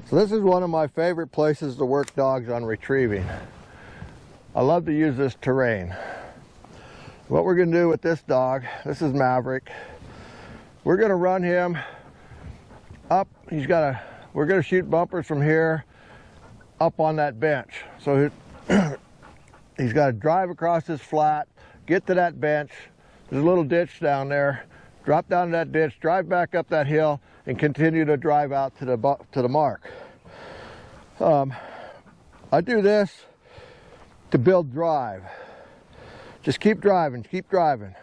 So this is one of my favorite places to work dogs on retrieving. I love to use this terrain. What we're going to do with this dog, this is Maverick, we're going to run him up. We're going to shoot bumpers from here up on that bench. So he's got to drive across this flat, get to that bench. There's a little ditch down there. Drop down that ditch, drive back up that hill, and continue to drive out to the mark. I do this to build drive. Just keep driving, keep driving.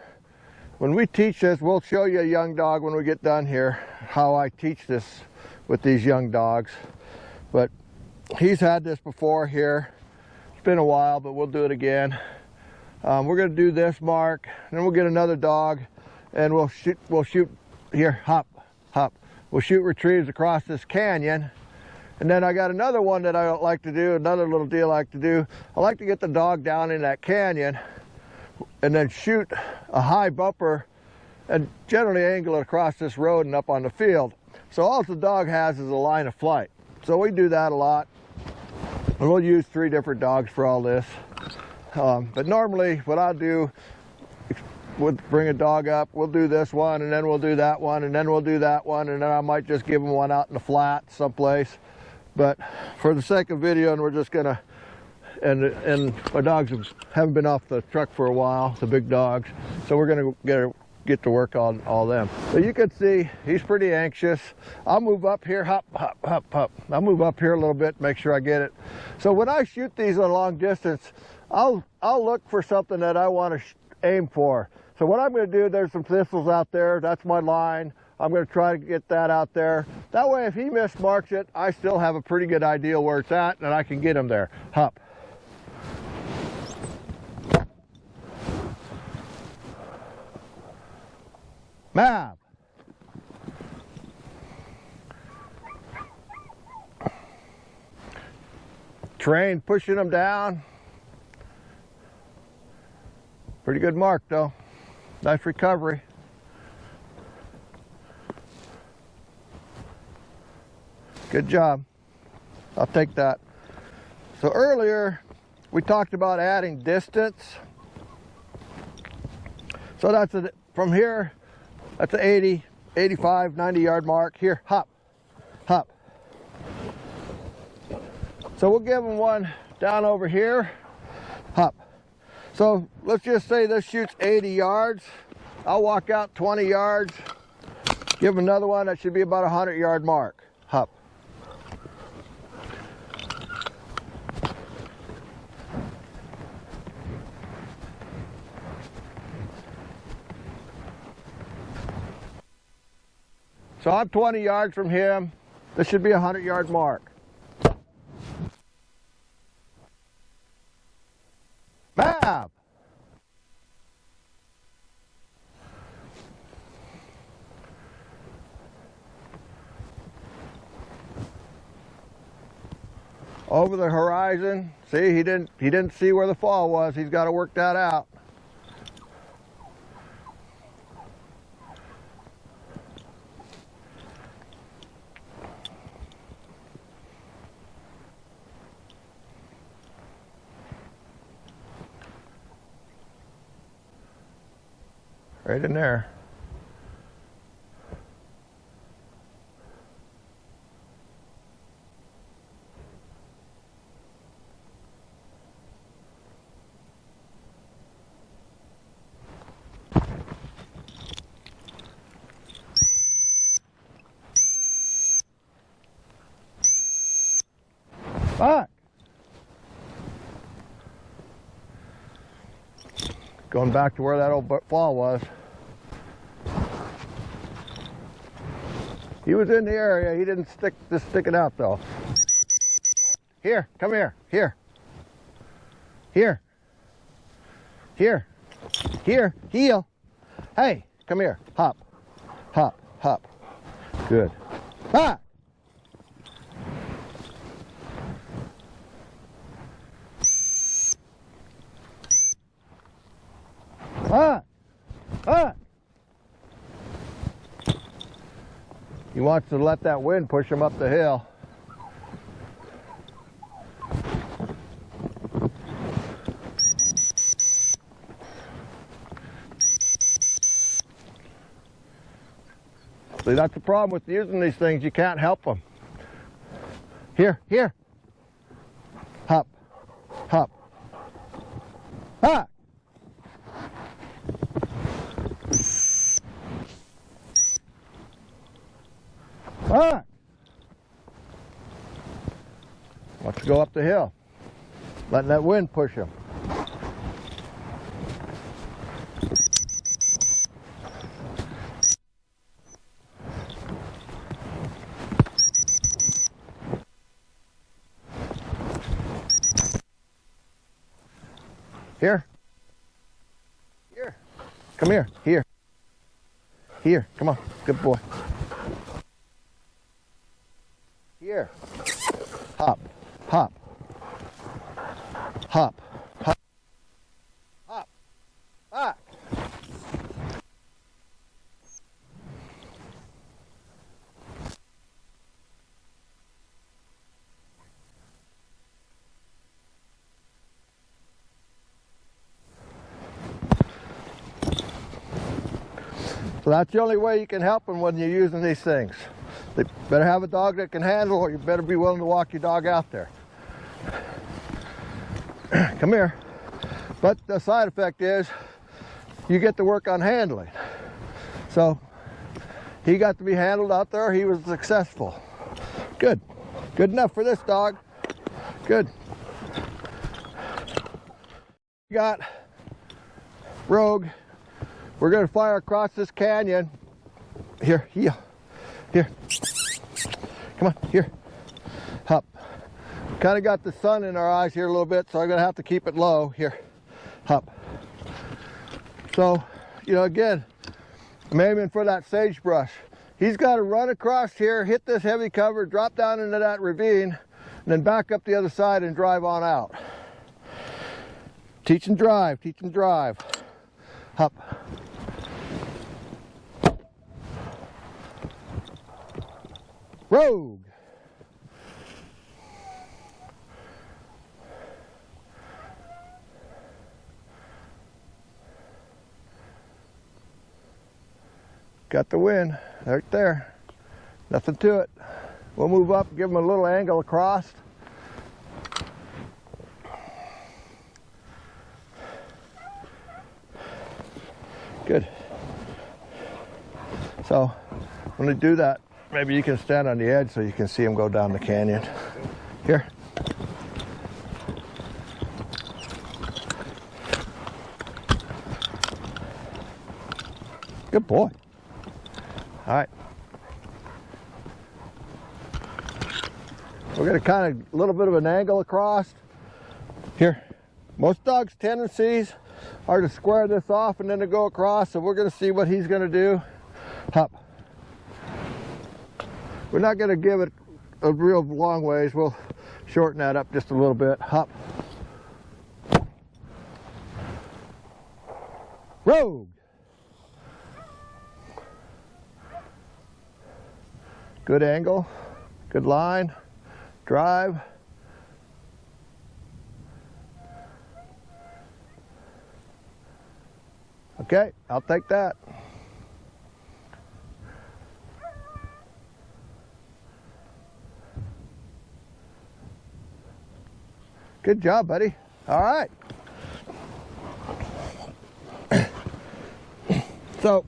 When we teach this, we'll show you a young dog when we get done here, how I teach this with these young dogs. But he's had this before here. It's been a while, but we'll do it again. We're going to do this mark, and then we'll get another dog, and we'll shoot here, hop, hop. We'll shoot retrieves across this canyon. And then I got another one that I like to do, another little deal I like to do. I like to get the dog down in that canyon and then shoot a high bumper and generally angle it across this road and up on the field. So all the dog has is a line of flight. So we do that a lot. And we'll use 3 different dogs for all this. But normally what I'll do, we'll bring a dog up, we'll do this one, and then we'll do that one, and then we'll do that one, and then I might just give them one out in the flat someplace. But for the sake of video, and we're just gonna, and my dogs haven't been off the truck for a while, the big dogs, so we're gonna get to work on all them. So you can see he's pretty anxious. I'll move up here, hop, hop, hop, hop. I'll move up here a little bit, make sure I get it. So when I shoot these on long distance, I'll look for something that I want to aim for. So what I'm going to do, there's some thistles out there. That's my line. I'm going to try to get that out there. That way, if he mismarks it, I still have a pretty good idea where it's at, and I can get him there. Hop. Mav. Train pushing him down. Pretty good mark though. Nice recovery. Good job. I'll take that. So earlier we talked about adding distance. So that's from here, that's an 80, 85, 90 yard mark. Here, hop, hop. So we'll give them one down over here, hop. So let's just say this shoots 80 yards. I'll walk out 20 yards, give them another one. That should be about a 100 yard mark. Hop. So I'm 20 yards from him. This should be a 100 yard mark. Mav! Over the horizon. See, he didn't see where the fall was. He's got to work that out. Right in there. Back. Going back to where that old fall was. He was in the area. He didn't stick it out though. Here, come here. Here. Here. Here. Here. Heel. Hey, come here. Hop. Hop. Hop. Good. Ah! Ah! Ah! He wants to let that wind push him up the hill. See, that's the problem with using these things. You can't help them. Here, here. Hop, hop. Ah! Ah! Wants to go up the hill. Letting that wind push him. Here. Here. Come here. Here. Here. Come on. Good boy. Here. Hop. Hop. Hop. Hop. Hop. Hop. So that's the only way you can help them when you're using these things. They better have a dog that can handle, or you better be willing to walk your dog out there. Come here. But the side effect is you get to work on handling. So he got to be handled out there. He was successful. Good. Good enough for this dog. Good. We got Rogue. We're going to fire across this canyon. Here, here, here. Come on, here. Hop. Kind of got the sun in our eyes here a little bit, so I'm going to have to keep it low. Here, hop. So, you know, again, I'm aiming for that sagebrush. He's got to run across here, hit this heavy cover, drop down into that ravine, and then back up the other side and drive on out. Teach and drive, teach and drive. Hop. Rogue. Got the wind right there. Nothing to it. We'll move up, give him a little angle across. Good. So when we do that, maybe you can stand on the edge so you can see him go down the canyon. Here. Good boy. All right. We're going to kind of a little bit of an angle across. Here. Most dogs' tendencies are to square this off and then to go across, so we're going to see what he's going to do. Hop. We're not going to give it a real long ways. We'll shorten that up just a little bit. Hop. Rogue. Good angle, good line, drive. Okay, I'll take that. Good job, buddy. All right. So,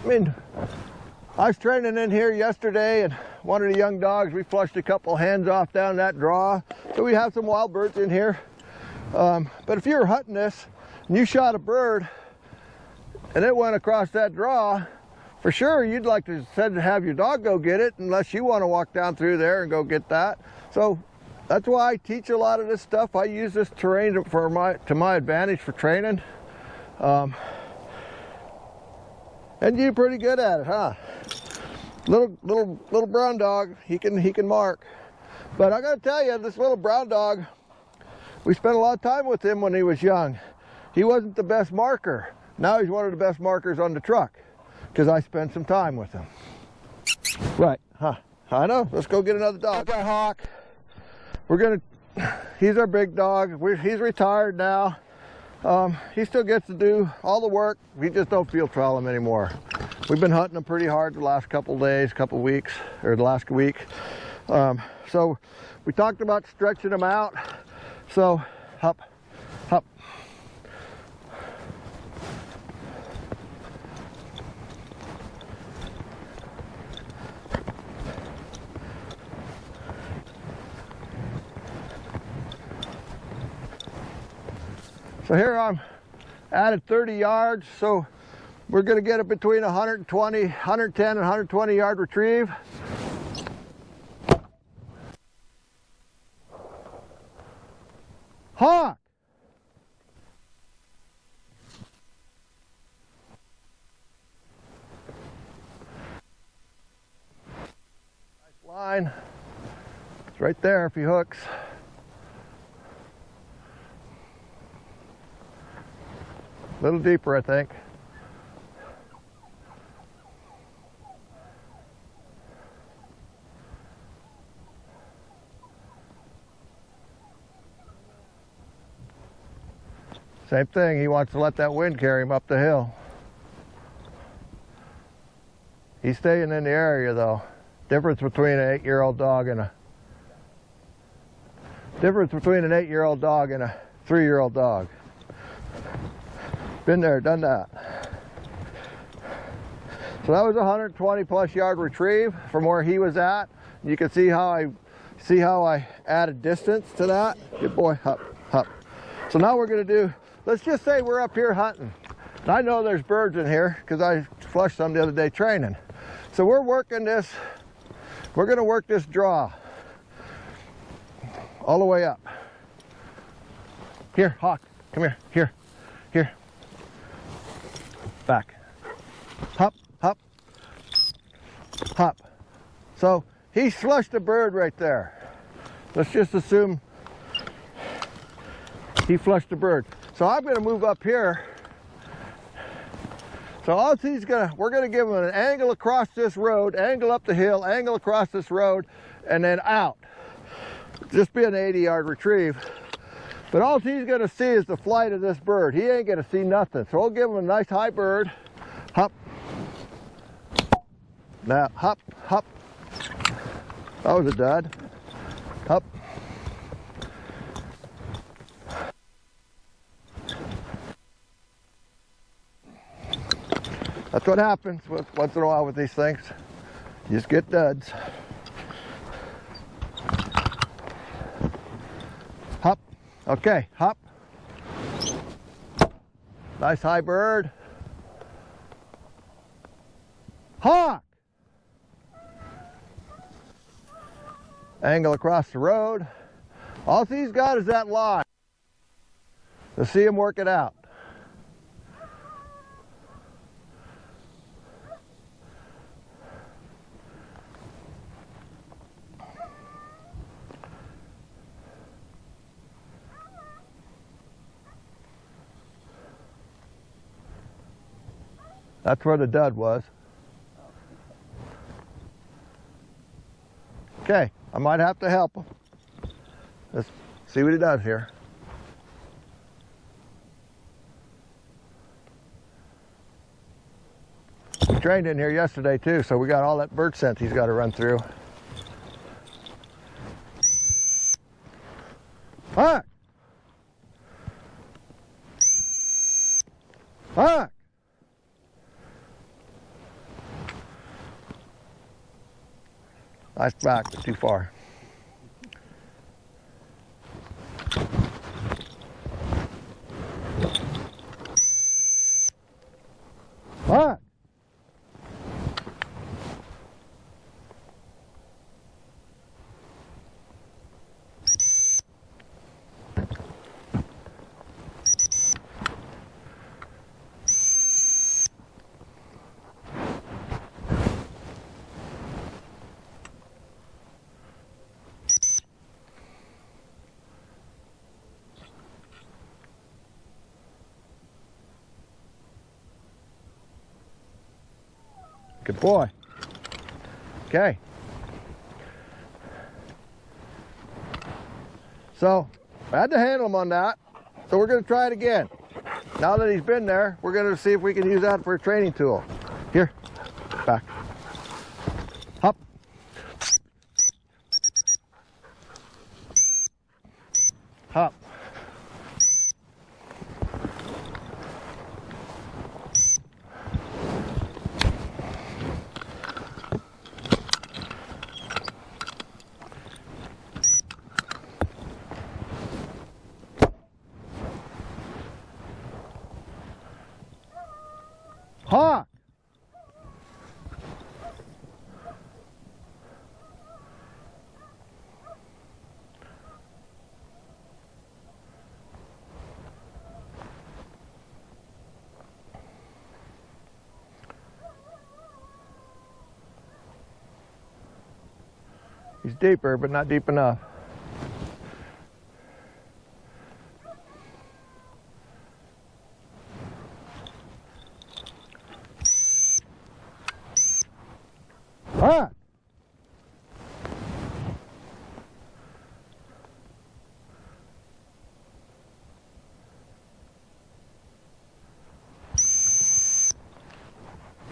I mean, I was training in here yesterday, and one of the young dogs, we flushed a couple hens off down that draw. So we have some wild birds in here. But if you were hunting this and you shot a bird and it went across that draw, for sure you'd like to have your dog go get it, unless you want to walk down through there and go get that. So that's why I teach a lot of this stuff. I use this terrain to my advantage for training. And you're pretty good at it, huh? Little brown dog, he can mark. But I gotta tell you, this little brown dog, we spent a lot of time with him when he was young. He wasn't the best marker. Now he's one of the best markers on the truck, because I spent some time with him. Right, huh? I know. Let's go get another dog. Our Hawk. He's our big dog. He's retired now. He still gets to do all the work. We just don't field trial him anymore. We've been hunting them pretty hard the last couple days, couple weeks, or the last week. So we talked about stretching them out. So hop, hop. So here I'm added 30 yards, so we're going to get it between 120, 110 and 120 yard retrieve. Hawk! Nice line. It's right there if he hooks. A little deeper, I think. Same thing, he wants to let that wind carry him up the hill. He's staying in the area though. Difference between an 8-year-old dog and a 3-year-old dog. Been there, done that. So that was a 120 plus yard retrieve from where he was at. You can see how I added distance to that. Good boy, hop, hop. So now we're gonna do, let's just say we're up here hunting. And I know there's birds in here because I flushed some the other day training. So we're working this, we're gonna work this draw all the way up. Here, Hawk, come here, here, here. Back. Hop, hop, hop. So he flushed a bird right there. Let's just assume he flushed a bird. So I'm going to move up here. So all we're going to give him an angle across this road, angle up the hill, angle across this road, and then out. Just be an 80-yard retrieve. But all he's going to see is the flight of this bird. He ain't going to see nothing. So we'll give him a nice high bird. Hop. Now, hop, hop. That was a dud. Hop. That's what happens once in a while with these things. You just get duds. Hop. Okay, hop. Nice high bird. Hawk. Angle across the road. All he's got is that line. To see him work it out. That's where the dud was. Okay, I might have to help him. Let's see what he does here. He trained in here yesterday too, so we got all that bird scent he's got to run through. Hawk! Hawk! Nice back, but too far. Hawk! Good boy. Okay. So I had to handle him on that. So we're going to try it again. Now that he's been there, we're going to see if we can use that for a training tool. Here, He's deeper, but not deep enough. Ah!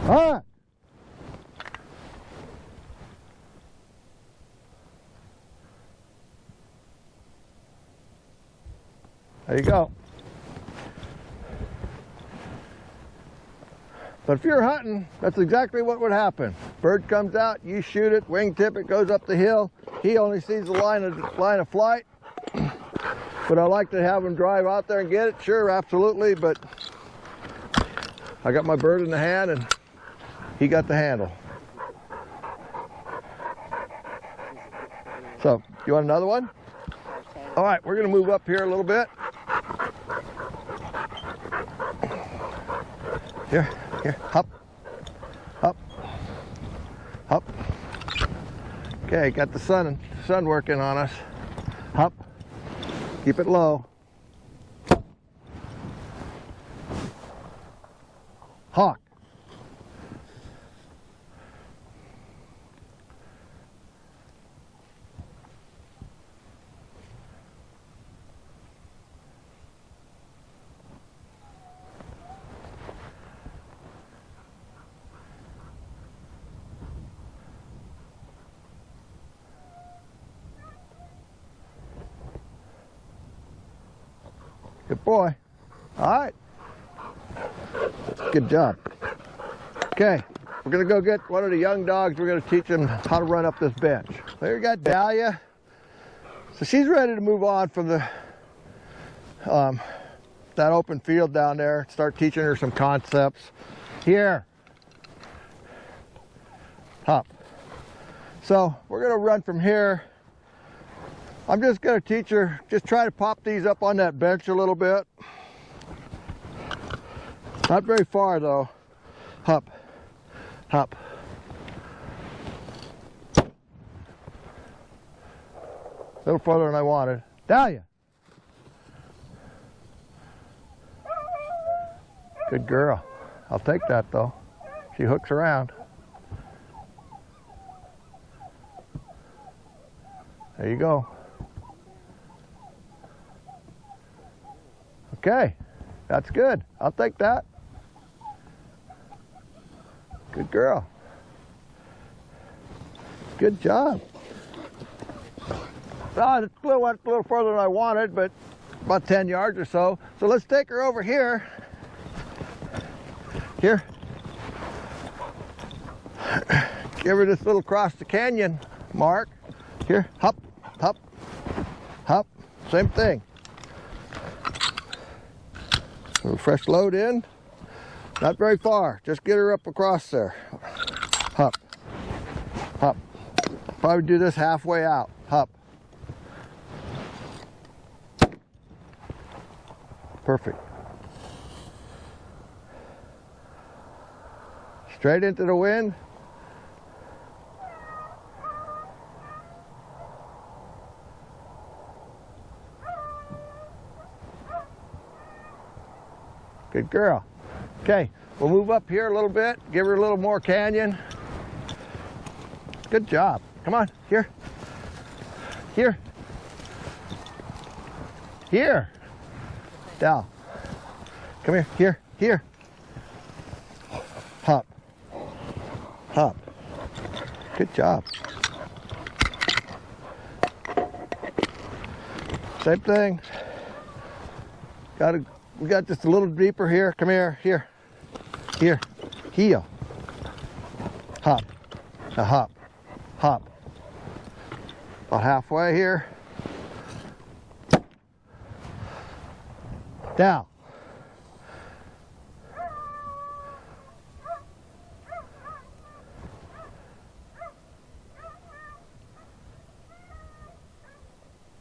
Ah! There you go. But if you're hunting, that's exactly what would happen. Bird comes out, you shoot it, wingtip it, goes up the hill. He only sees the line of flight. But I like to have him drive out there and get it. Sure, absolutely, but I got my bird in the hand and he got the handle. So, you want another one? All right, we're gonna move up here a little bit. Here, hop, hop, hop. Okay, got the sun working on us. Hop, keep it low. Hawk. Good boy. All right. Good job. Okay, we're gonna go get one of the young dogs. We're gonna teach him how to run up this bench. There you got Dahlia. So she's ready to move on from the that open field down there. Start teaching her some concepts. Here. Hop. So we're gonna run from here. I'm just gonna teach her, just try to pop these up on that bench a little bit. Not very far though. Hop, hop. A little farther than I wanted. Dahlia. Good girl. I'll take that though. She hooks around. There you go. Okay, that's good. I'll take that. Good girl. Good job. Oh, it's a little further than I wanted, but about 10 yards or so. So let's take her over here. Here. Give her this little cross the canyon mark. Here, hop, hop, hop. Same thing. A fresh load in. Not very far. Just get her up across there. Hop. Hop. Probably do this halfway out. Hop. Perfect. Straight into the wind. Good girl. Okay, we'll move up here a little bit, give her a little more canyon. Good job. Come on, here. Here. Here. Down. Come here, here, here. Hop. Hop. Good job. Same thing. We got just a little deeper here. Come here, here, here, heel. Hop, now hop, hop. About halfway here. Down.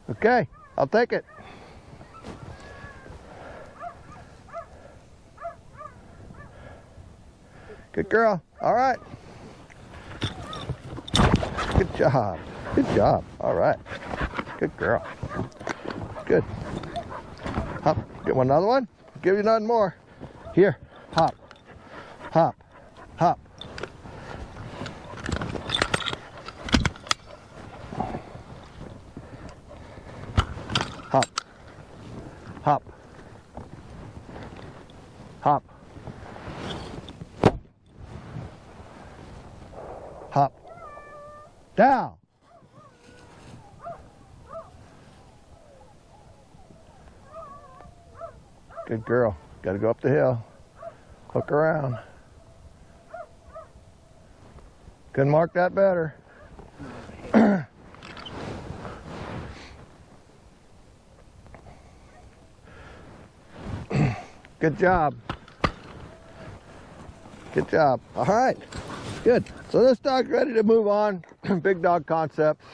Okay, I'll take it. Good girl. All right. Good job. Good job. All right. Good girl. Good. Hop. Get one another one. Give you nothing more. Here. Hop. Hop. Hop. Hop. Hop. Hop. Hop. Down. Good girl. Got to go up the hill. Hook around. Couldn't mark that better. Good job. Good job. All right. Good. So this dog's ready to move on. Big dog concepts.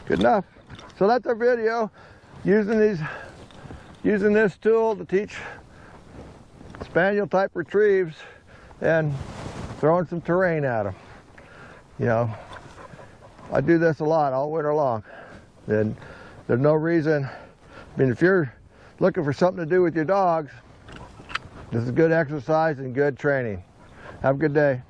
Good enough. So that's our video using this tool to teach Spaniel type retrieves and throwing some terrain at them. You know, I do this a lot all winter long. And there's no reason, I mean, if you're looking for something to do with your dogs, this is good exercise and good training. Have a good day.